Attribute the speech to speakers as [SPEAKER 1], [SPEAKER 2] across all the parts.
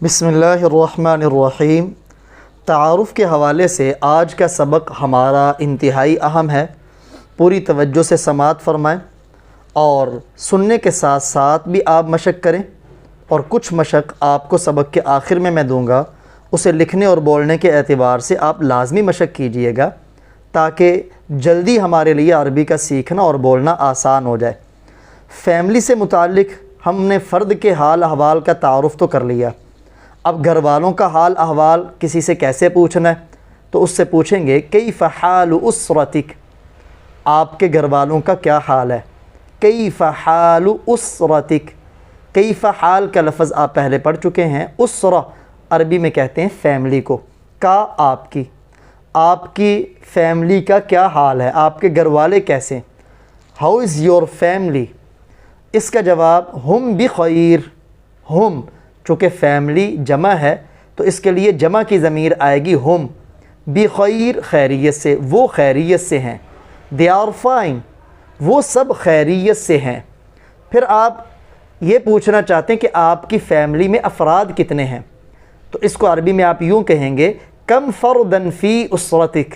[SPEAKER 1] بسم اللہ الرحمن الرحیم۔ تعارف کے حوالے سے آج کا سبق ہمارا انتہائی اہم ہے، پوری توجہ سے سماعت فرمائیں اور سننے کے ساتھ ساتھ بھی آپ مشق کریں، اور کچھ مشق آپ کو سبق کے آخر میں دوں گا، اسے لکھنے اور بولنے کے اعتبار سے آپ لازمی مشق کیجئے گا تاکہ جلدی ہمارے لیے عربی کا سیکھنا اور بولنا آسان ہو جائے۔ فیملی سے متعلق ہم نے فرد کے حال احوال کا تعارف تو کر لیا، اب گھر والوں کا حال احوال کسی سے کیسے پوچھنا ہے؟ تو اس سے پوچھیں گے کیف حال اسرتک، آپ کے گھر والوں کا کیا حال ہے؟ کیف حال اسرتک، کیف حال کا لفظ آپ پہلے پڑھ چکے ہیں۔ اسرہ عربی میں کہتے ہیں فیملی کو، کا آپ کی فیملی کا کیا حال ہے، آپ کے گھر والے کیسے ہیں؟ How is your family? اس کا جواب ہم بخیر، ہم چونکہ فیملی جمع ہے تو اس کے لیے جمع کی ضمیر آئے گی ہم، بخیر خیریت سے، وہ خیریت سے ہیں، they are fine، وہ سب خیریت سے ہیں۔ پھر آپ یہ پوچھنا چاہتے ہیں کہ آپ کی فیملی میں افراد کتنے ہیں، تو اس کو عربی میں آپ یوں کہیں گے کم فردن فی اسرتک۔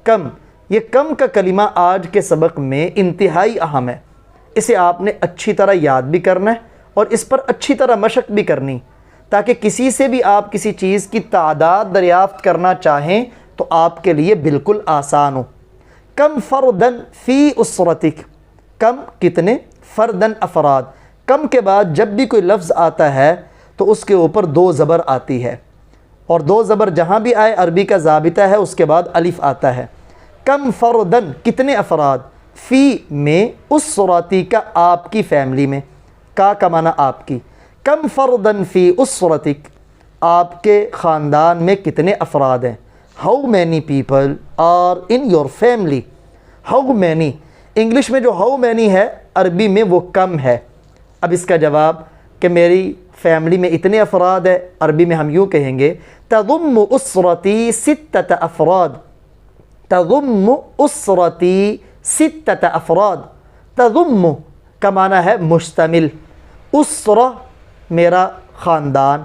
[SPEAKER 1] کم، یہ کم کا کلمہ آج کے سبق میں انتہائی اہم ہے، اسے آپ نے اچھی طرح یاد بھی کرنا ہے اور اس پر اچھی طرح مشق بھی کرنی، تاکہ کسی سے بھی آپ کسی چیز کی تعداد دریافت کرنا چاہیں تو آپ کے لیے بالکل آسان ہو۔ کم فردن فی اسرتک، کم کتنے، فردن افراد۔ کم کے بعد جب بھی کوئی لفظ آتا ہے تو اس کے اوپر دو زبر آتی ہے، اور دو زبر جہاں بھی آئے عربی کا ضابطہ ہے اس کے بعد الف آتا ہے۔ کم فردن کتنے افراد، فی میں، اسرتی کا آپ کی فیملی میں، کا معنی آپ کی۔ کم فردن فی اسرتک، آپ کے خاندان میں کتنے افراد ہیں۔ How many people are in your family. How many, English میں جو ہاؤ مینی ہے عربی میں وہ کم ہے۔ اب اس کا جواب کہ میری فیملی میں اتنے افراد ہیں، عربی میں ہم یوں کہیں گے تضم اسرتی ستۃ افراد۔ تضم اسرتی ستۃ افراد، تضم کا معنی ہے مشتمل، اسرہ میرا خاندان،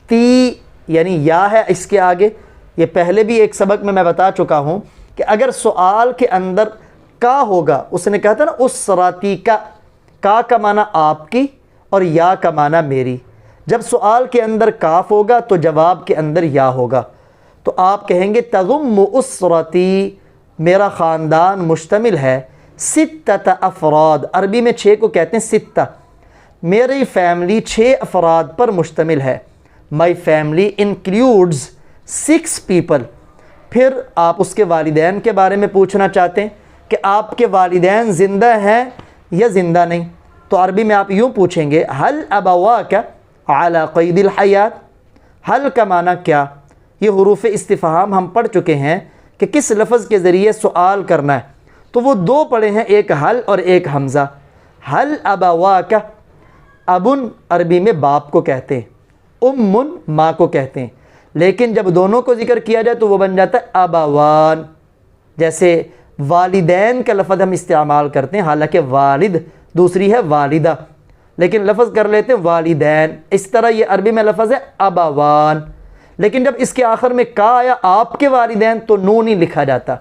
[SPEAKER 1] تی یعنی یا ہے اس کے آگے۔ یہ پہلے بھی ایک سبق میں بتا چکا ہوں کہ اگر سوال کے اندر کا ہوگا، اس نے کہا تھا نا اسراتی کا معنی آپ کی اور یا کا معنی میری۔ جب سوال کے اندر کاف ہوگا تو جواب کے اندر یا ہوگا، تو آپ کہیں گے تضم اسرتی، میرا خاندان مشتمل ہے ستۃ افراد، عربی میں 6 کو کہتے ہیں ستہ، میری فیملی 6 افراد پر مشتمل ہے۔ My family includes 6 people. پھر آپ اس کے والدین کے بارے میں پوچھنا چاہتے ہیں کہ آپ کے والدین زندہ ہیں یا زندہ نہیں، تو عربی میں آپ یوں پوچھیں گے حل ابواک علی قید الحیات۔ حل کا معنی کیا؟ یہ حروف استفہام ہم پڑھ چکے ہیں کہ کس لفظ کے ذریعے سوال کرنا ہے، تو وہ 2 پڑھے ہیں، ایک حل اور ایک حمزہ۔ حل ابواک، ابن عربی میں باپ کو کہتے ہیں، امن ماں کو کہتے ہیں، لیکن جب دونوں کو ذکر کیا جائے تو وہ بن جاتا ہے ابوان۔ جیسے والدین کا لفظ ہم استعمال کرتے ہیں، حالانکہ والد دوسری ہے والدہ، لیکن لفظ کر لیتے ہیں والدین، اس طرح یہ عربی میں لفظ ہے ابوان، لیکن جب اس کے آخر میں کا آیا آپ کے والدین تو نون ہی لکھا جاتا۔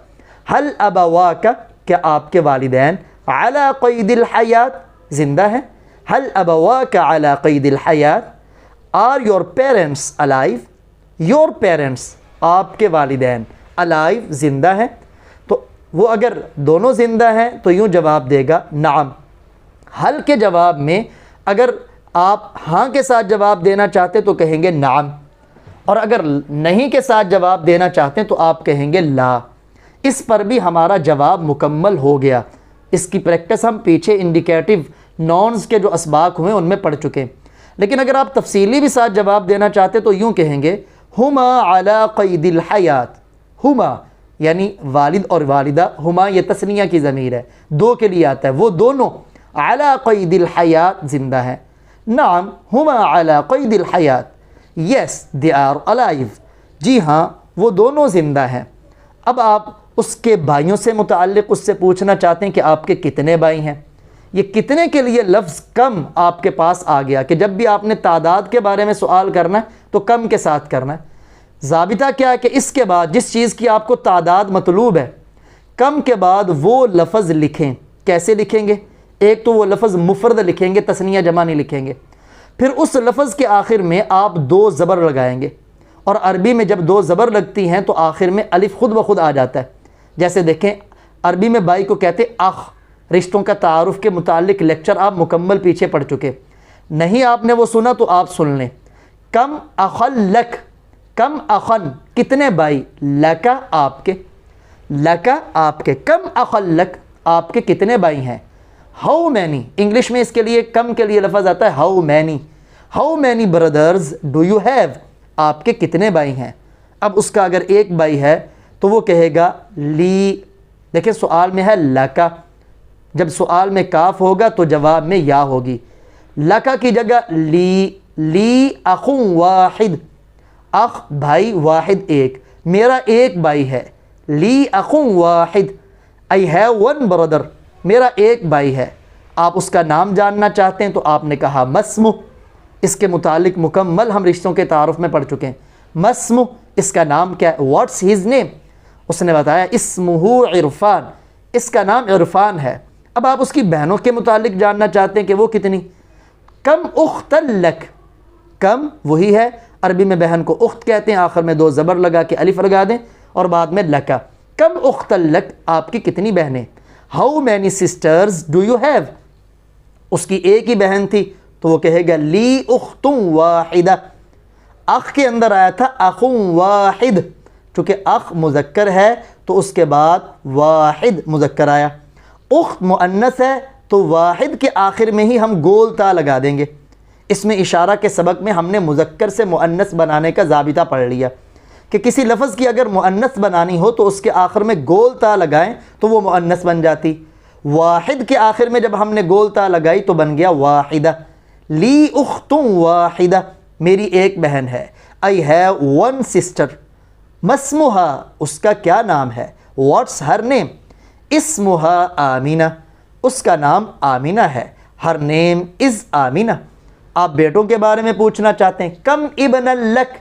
[SPEAKER 1] حل ابواک، کیا آپ کے والدین علی قید الحیات زندہ ہیں؟ حل ابواک علی قید الحیات، are your parents alive? Your parents, آپ کے والدین الائیو زندہ ہیں؟ تو وہ اگر دونوں زندہ ہیں تو یوں جواب دے گا نعم۔ حل کے جواب میں اگر آپ ہاں کے ساتھ جواب دینا چاہتے تو کہیں گے نعم، اور اگر نہیں کے ساتھ جواب دینا چاہتے ہیں تو آپ کہیں گے لا۔ اس پر بھی ہمارا جواب مکمل ہو گیا۔ اس کی پریکٹس ہم پیچھے انڈیکیٹو نونز کے جو اسباق ہوئے ان میں پڑھ چکے ہیں، لیکن اگر آپ تفصیلی بھی ساتھ جواب دینا چاہتے تو یوں کہیں گے ہما علی قید الحیات۔ ہما یعنی والد اور والدہ، ہما یہ تثنیہ کی ضمیر ہے، 2 کے لیے آتا ہے، وہ دونوں علی قید الحیات زندہ ہیں۔ نعم ہما علی قید الحیات، یس دے آر الائیو، جی ہاں وہ دونوں زندہ ہیں۔ اب آپ اس کے بھائیوں سے متعلق اس سے پوچھنا چاہتے ہیں کہ آپ کے کتنے بھائی ہیں، یہ کتنے کے لیے لفظ کم آپ کے پاس آ گیا کہ جب بھی آپ نے تعداد کے بارے میں سوال کرنا ہے تو کم کے ساتھ کرنا ہے۔ ضابطہ کیا ہے کہ اس کے بعد جس چیز کی آپ کو تعداد مطلوب ہے، کم کے بعد وہ لفظ لکھیں۔ کیسے لکھیں گے؟ ایک تو وہ لفظ مفرد لکھیں گے، تثنیہ جمع نہیں لکھیں گے۔ پھر اس لفظ کے آخر میں آپ 2 زبر لگائیں گے، اور عربی میں جب 2 زبر لگتی ہیں تو آخر میں الف خود بخود آ جاتا ہے۔ جیسے دیکھیں عربی میں بائی کو کہتے اخ، رشتوں کا تعارف کے متعلق لیکچر آپ مکمل پیچھے پڑھ چکے، نہیں آپ نے وہ سنا تو آپ سن لیں۔ کم اخن لک، کم اخن کتنے بھائی، لکا آپ کے، لکا آپ کے، کم اخن لک آپ کے کتنے بھائی ہیں۔ ہاؤ مینی، انگلش میں اس کے لیے کم کے لیے لفظ آتا ہے how many, how many brothers do you have, آپ کے کتنے بھائی ہیں۔ اب اس کا اگر ایک بھائی ہے تو وہ کہے گا لی، دیکھیں سوال میں ہے لکا، جب سوال میں کاف ہوگا تو جواب میں یا ہوگی۔ لکا کی جگہ لی اخ واحد، اخ بھائی، واحد ایک، میرا ایک بھائی ہے۔ لی اخ واحد، آئی ہیو ون برادر، میرا ایک بھائی ہے۔ آپ اس کا نام جاننا چاہتے ہیں تو آپ نے کہا مسمو، اس کے متعلق مکمل ہم رشتوں کے تعارف میں پڑھ چکے ہیں۔ مسمو، اس کا نام کیا ہے، واٹس ہز نیم، اس نے بتایا اسمہ عرفان، اس کا نام عرفان ہے۔ اب آپ اس کی بہنوں کے متعلق جاننا چاہتے ہیں کہ وہ کتنی۔ کم اخت لک، کم وہی ہے، عربی میں بہن کو اخت کہتے ہیں، آخر میں 2 زبر لگا کے الف لگا دیں اور بعد میں لکا۔ کم اخت لک، آپ کی کتنی بہنیں۔ How many sisters do you have, اس کی ایک ہی بہن تھی تو وہ کہے گا لی اخت واحدہ، اخ کے اندر آیا تھا اخ واحد، چونکہ اخ مذکر ہے تو اس کے بعد واحد مذکر آیا۔ اخت مؤنث ہے تو واحد کے آخر میں ہی ہم گول تا لگا دیں گے۔ اس میں اشارہ کے سبق میں ہم نے مذکر سے مؤنث بنانے کا ضابطہ پڑھ لیا کہ کسی لفظ کی اگر مؤنث بنانی ہو تو اس کے آخر میں گول تا لگائیں تو وہ مؤنث بن جاتی۔ واحد کے آخر میں جب ہم نے گول تا لگائی تو بن گیا واحدہ۔ لی اخت واحدہ، میری ایک بہن ہے۔ I have one sister. مسمہا، اس کا کیا نام ہے، واٹس ہر نیم۔ اسمہا آمینہ، اس کا نام آمینہ ہے۔ ہر نیم از آمینہ۔ آپ بیٹوں کے بارے میں پوچھنا چاہتے ہیں، کم ابن لک،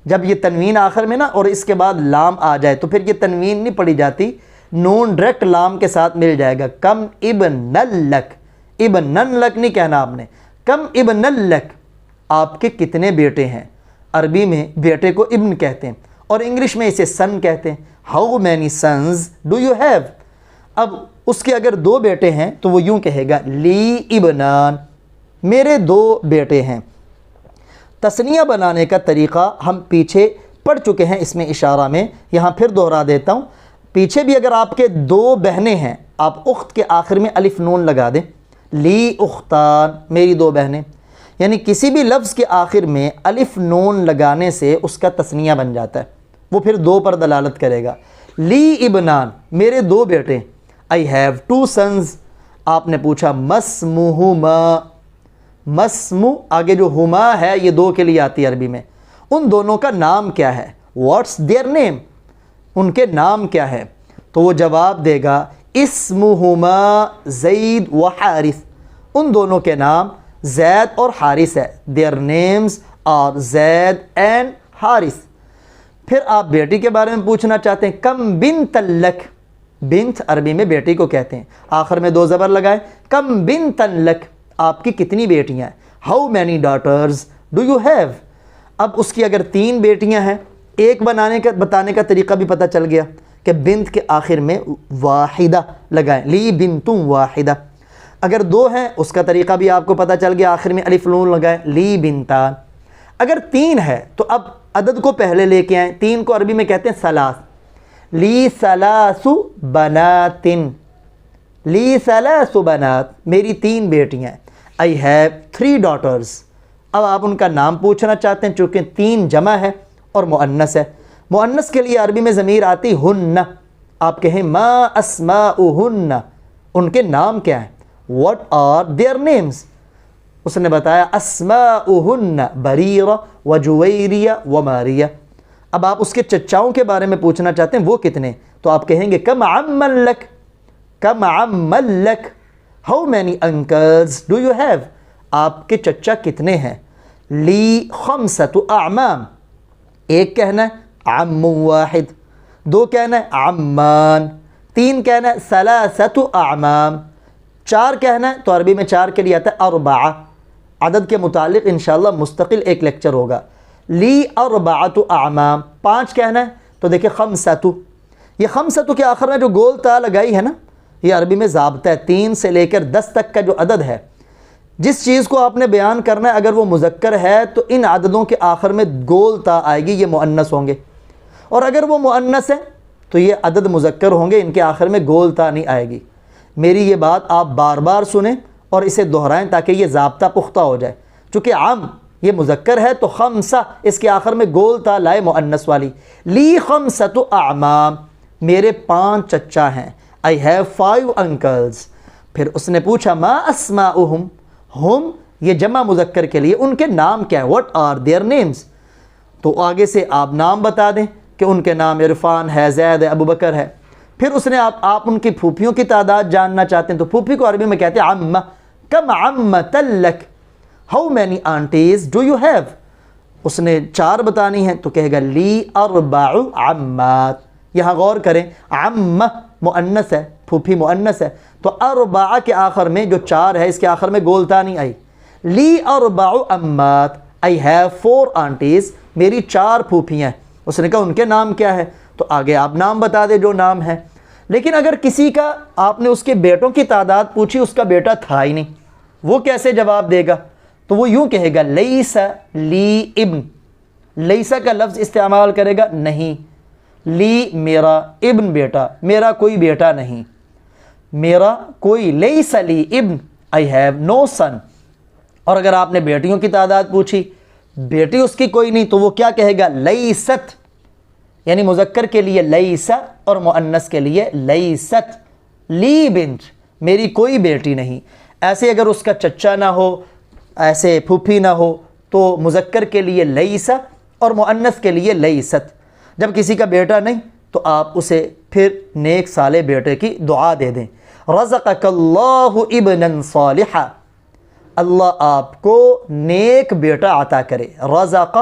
[SPEAKER 1] جب یہ تنوین آخر میں نا اور اس کے بعد لام آ جائے تو پھر یہ تنوین نہیں پڑھی جاتی، نون ڈائریکٹ لام کے ساتھ مل جائے گا۔ کم ابن لک، ابن لک نہیں کہنا آپ نے، کم ابن لک، آپ کے کتنے بیٹے ہیں۔ عربی میں بیٹے کو ابن کہتے ہیں اور انگلش میں اسے سن کہتے ہیں۔ How many sons do you have, اب اس کے اگر 2 بیٹے ہیں تو وہ یوں کہے گا لی ابنان، میرے 2 بیٹے ہیں۔ تثنیہ بنانے کا طریقہ ہم پیچھے پڑھ چکے ہیں اس میں اشارہ میں، یہاں پھر دہرا دیتا ہوں۔ پیچھے بھی اگر آپ کے 2 بہنیں ہیں، آپ اخت کے آخر میں الف نون لگا دیں، لی اختان، میری 2 بہنیں، یعنی کسی بھی لفظ کے آخر میں الف نون لگانے سے اس کا تثنیہ بن جاتا ہے، وہ پھر 2 پر دلالت کرے گا۔ لی ابنان، میرے 2 بیٹے۔ آئی ہیو 2 سنز، آپ نے پوچھا مسمہما، مسمو آگے جو ہما ہے یہ 2 کے لیے آتی ہے عربی میں، ان دونوں کا نام کیا ہے، واٹس دیئر نیم، ان کے نام کیا ہے۔ تو وہ جواب دے گا اسمہما زید و حارث، ان دونوں کے نام زید اور حارث ہے، their names are Zaid and Haris. پھر آپ بیٹی کے بارے میں پوچھنا چاہتے ہیں، کم بنت لک، بنت عربی میں بیٹی کو کہتے ہیں، آخر میں 2 زبر لگائیں، کم بنت لک، آپ کی کتنی بیٹیاں ہیں۔ How many daughters do you have, اب اس کی اگر 3 بیٹیاں ہیں، ایک بتانے کا طریقہ بھی پتہ چل گیا کہ بنت کے آخر میں واحدہ لگائیں، لی بنتم واحدہ۔ اگر 2 ہیں اس کا طریقہ بھی آپ کو پتہ چل گیا، آخر میں الف نون لگائیں، لی بنتان۔ اگر 3 ہے تو اب عدد کو پہلے لے کے آئیں، 3 کو عربی میں کہتے ہیں ثلاث، لی ثلاث بنات، لی ثلاث بنات، میری 3 بیٹیاں۔ آئی ہیو 3 ڈاٹرز، اب آپ ان کا نام پوچھنا چاہتے ہیں، چونکہ 3 جمع ہے اور مؤنث ہے، مؤنث کے لیے عربی میں ضمیر آتی ہن، آپ کہیں ما اسماؤہن، ان کے نام کیا ہیں، what are their names۔ اس نے بتایا اسماؤہن بریرہ و جویریہ و ماریہ۔ اب آپ اس کے چچاؤں کے بارے میں پوچھنا چاہتے ہیں، وہ کتنے، تو آپ کہیں گے کم عمن لک، کم عمن لک، How many uncles do you have? آپ کے چچا کتنے ہیں؟ لی خمسۃ اعمام، ایک کہنا ہے عم واحد، دو کہنا ہے عمان، تین کہنا ہے ثلاثۃ اعمام، چار کہنا ہے تو عربی میں چار کے لیے آتا ہے اربعہ۔ عدد کے متعلق انشاءاللہ مستقل ایک لیکچر ہوگا۔ لی اربعۃ اعمام، پانچ کہنا ہے تو دیکھیں خمسۃ، یہ خمسۃ کے آخر میں جو گول تا لگائی ہے نا، یہ عربی میں ضابطہ ہے، 3 سے لے کر 10 تک کا جو عدد ہے، جس چیز کو آپ نے بیان کرنا ہے اگر وہ مذکر ہے تو ان عددوں کے آخر میں گول تا آئے گی، یہ مؤنث ہوں گے، اور اگر وہ مؤنث ہے تو یہ عدد مذکر ہوں گے، ان کے آخر میں گول تا نہیں آئے گی۔ میری یہ بات آپ بار بار سنیں اور اسے دہرائیں تاکہ یہ ضابطہ پختہ ہو جائے۔ چونکہ عم یہ مذکر ہے تو خمسہ اس کے آخر میں گول تا لائے مؤنث والی۔ لی خمسۃ اعمام، میرے 5 چچا ہیں۔ I have 5 uncles۔ پھر اس نے پوچھا ما اسماؤہم، ہم یہ جمع مذکر کے لیے ان کے نام کیا ہے، what are their names؟ تو آگے سے آپ نام بتا دیں کہ ان کے نام عرفان ہے، زید ہے، ابو بکر ہے۔ پھر اس نے آپ ان کی پھوپھیوں کی تعداد جاننا چاہتے ہیں تو پھوپھی کو عربی میں کہتے ہیں عمہ، کم عمۃ لک، how many aunties do you have؟ اس نے 4 بتانی ہیں تو کہے گا لی 4 عمات۔ یہاں غور کریں، عمہ مؤنث ہے، پھوپھی مؤنث ہے، تو 4 کے آخر میں جو 4 ہے اس کے آخر میں گول تا نہیں آئی۔ لی 4 عمات، I have 4 aunties، میری 4 پھوپھیاں ہیں۔ اس نے کہا ان کے نام کیا ہے؟ تو آگے آپ نام بتا دیں جو نام ہے۔ لیکن اگر کسی کا آپ نے اس کے بیٹوں کی تعداد پوچھی، اس کا بیٹا تھا ہی نہیں، وہ کیسے جواب دے گا؟ تو وہ یوں کہے گا لیس لی ابن، لیسا کا لفظ استعمال کرے گا نہیں، لی میرا، ابن بیٹا، میرا کوئی بیٹا نہیں، میرا کوئی، لیس لی ابن، I have no son۔ اور اگر آپ نے بیٹیوں کی تعداد پوچھی، بیٹی اس کی کوئی نہیں، تو وہ کیا کہے گا لیست، یعنی مذکر کے لیے لیسا اور مؤنث کے لیے لیست، لی بنت، میری کوئی بیٹی نہیں۔ ایسے اگر اس کا چچا نہ ہو، ایسے پھوپھی نہ ہو، تو مذکر کے لیے لیسا اور مؤنث کے لیے لیست۔ جب کسی کا بیٹا نہیں تو آپ اسے پھر نیک صالح بیٹے کی دعا دے دیں، رزقک اللہ ابنا صالحا، اللہ آپ کو نیک بیٹا عطا کرے، رزق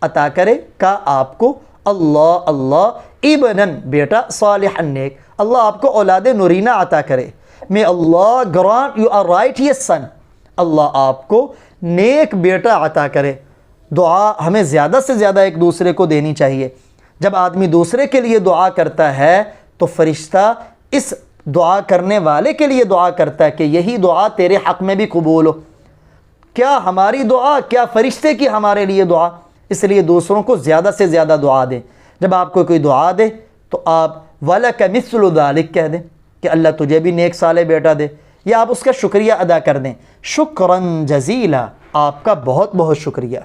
[SPEAKER 1] عطا کرے کا آپ کو، اللہ ابنا بیٹا، صالحا نیک، اللہ آپ کو اولاد نورینہ عطا کرے۔ may Allah grant you a righteous son، اللہ آپ کو نیک بیٹا عطا کرے۔ دعا ہمیں زیادہ سے زیادہ ایک دوسرے کو دینی چاہیے۔ جب آدمی دوسرے کے لیے دعا کرتا ہے تو فرشتہ اس دعا کرنے والے کے لیے دعا کرتا ہے کہ یہی دعا تیرے حق میں بھی قبول ہو۔ کیا ہماری دعا، کیا فرشتے کی ہمارے لیے دعا؟ اس لیے دوسروں کو زیادہ سے زیادہ دعا دیں۔ جب آپ کو کوئی دعا دے تو آپ وَلَكَ مِثْلُ ذَلِكَ کہہ دیں کہ اللہ تجھے بھی نیک صالح بیٹا دے، یا آپ اس کا شکریہ ادا کر دیں، شکراً جزیلا، آپ کا بہت بہت شکریہ۔